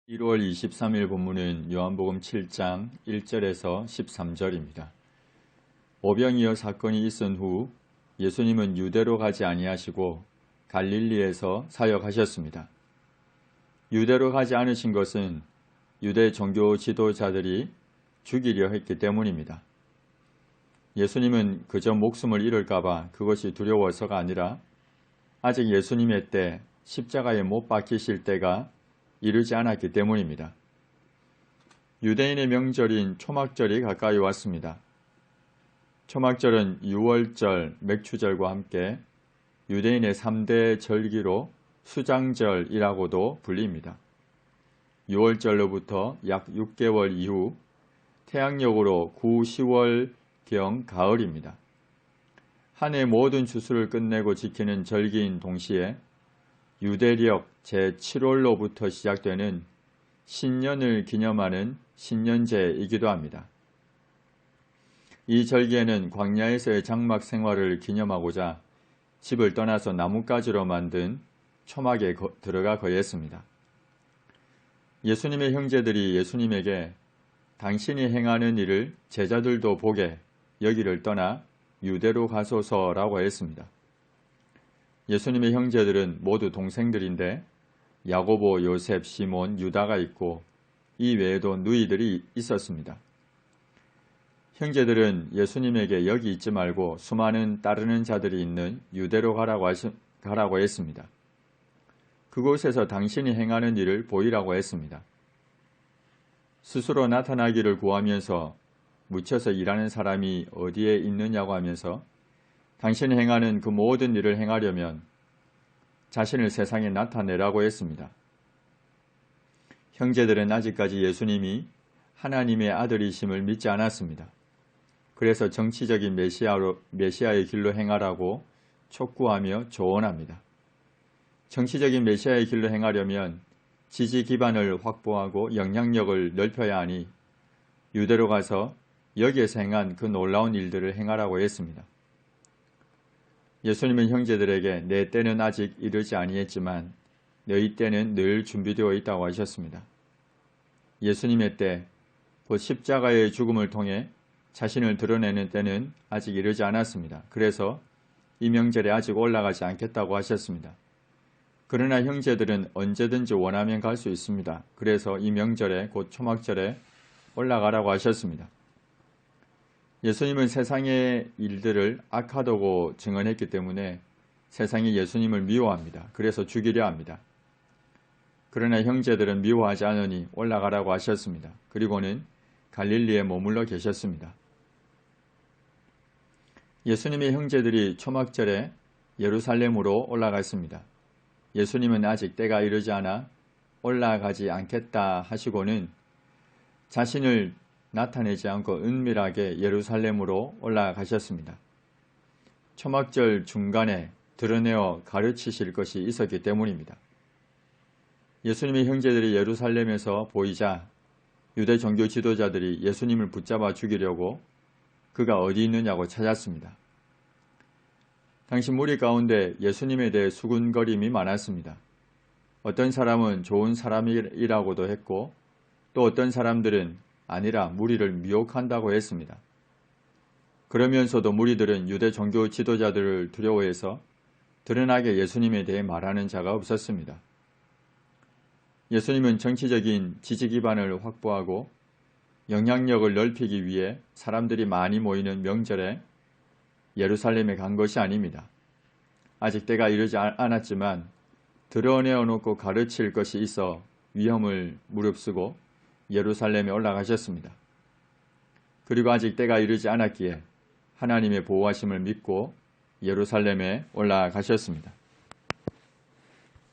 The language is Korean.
1월 23일 본문은 요한복음 7장 1절에서 13절입니다. 오병이어 사건이 있은 후 예수님은 유대로 가지 아니하시고 갈릴리에서 사역하셨습니다. 유대로 가지 않으신 것은 유대 종교 지도자들이 죽이려 했기 때문입니다. 예수님은 그저 목숨을 잃을까봐 그것이 두려워서가 아니라 아직 예수님의 때 십자가에 못 박히실 때가 이르지 않았기 때문입니다. 유대인의 명절인 초막절이 가까이 왔습니다. 초막절은 유월절, 맥추절과 함께 유대인의 3대 절기로 수장절이라고도 불립니다. 유월절로부터 약 6개월 이후 태양력으로 9, 10월경 가을입니다. 한 해 모든 추수를 끝내고 지키는 절기인 동시에 유대력 제7월로부터 시작되는 신년을 기념하는 신년제이기도 합니다. 이 절기에는 광야에서의 장막 생활을 기념하고자 집을 떠나서 나뭇가지로 만든 초막에 들어가 거했습니다. 예수님의 형제들이 예수님에게 당신이 행하는 일을 제자들도 보게 여기를 떠나 유대로 가소서라고 했습니다. 예수님의 형제들은 모두 동생들인데 야고보, 요셉, 시몬, 유다가 있고 이 외에도 누이들이 있었습니다. 형제들은 예수님에게 여기 있지 말고 수많은 따르는 자들이 있는 유대로 가라고 했습니다. 그곳에서 당신이 행하는 일을 보이라고 했습니다. 스스로 나타나기를 구하면서 묻혀서 일하는 사람이 어디에 있느냐고 하면서 당신이 행하는 그 모든 일을 행하려면 자신을 세상에 나타내라고 했습니다. 형제들은 아직까지 예수님이 하나님의 아들이심을 믿지 않았습니다. 그래서 정치적인 메시아의 길로 행하라고 촉구하며 조언합니다. 정치적인 메시아의 길로 행하려면 지지 기반을 확보하고 영향력을 넓혀야 하니 유대로 가서 여기에서 행한 그 놀라운 일들을 행하라고 했습니다. 예수님은 형제들에게 내 때는 아직 이르지 아니했지만 너희 때는 늘 준비되어 있다고 하셨습니다. 예수님의 때, 곧 십자가의 죽음을 통해 자신을 드러내는 때는 아직 이르지 않았습니다. 그래서 이 명절에 아직 올라가지 않겠다고 하셨습니다. 그러나 형제들은 언제든지 원하면 갈 수 있습니다. 그래서 이 명절에 곧 초막절에 올라가라고 하셨습니다. 예수님은 세상의 일들을 악하다고 증언했기 때문에 세상이 예수님을 미워합니다. 그래서 죽이려 합니다. 그러나 형제들은 미워하지 않으니 올라가라고 하셨습니다. 그리고는 갈릴리에 머물러 계셨습니다. 예수님의 형제들이 초막절에 예루살렘으로 올라갔습니다. 예수님은 아직 때가 이르지 않아 올라가지 않겠다 하시고는 자신을 나타내지 않고 은밀하게 예루살렘으로 올라가셨습니다. 초막절 중간에 드러내어 가르치실 것이 있었기 때문입니다. 예수님의 형제들이 예루살렘에서 보이자 유대 종교 지도자들이 예수님을 붙잡아 죽이려고 그가 어디 있느냐고 찾았습니다. 당시 무리 가운데 예수님에 대해 수군거림이 많았습니다. 어떤 사람은 좋은 사람이라고도 했고 또 어떤 사람들은 아니라 무리를 미혹한다고 했습니다. 그러면서도 무리들은 유대 종교 지도자들을 두려워해서 드러나게 예수님에 대해 말하는 자가 없었습니다. 예수님은 정치적인 지지 기반을 확보하고 영향력을 넓히기 위해 사람들이 많이 모이는 명절에 예루살렘에 간 것이 아닙니다. 아직 때가 이르지 않았지만 드러내어 놓고 가르칠 것이 있어 위험을 무릅쓰고 예루살렘에 올라가셨습니다. 그리고 아직 때가 이르지 않았기에 하나님의 보호하심을 믿고 예루살렘에 올라가셨습니다.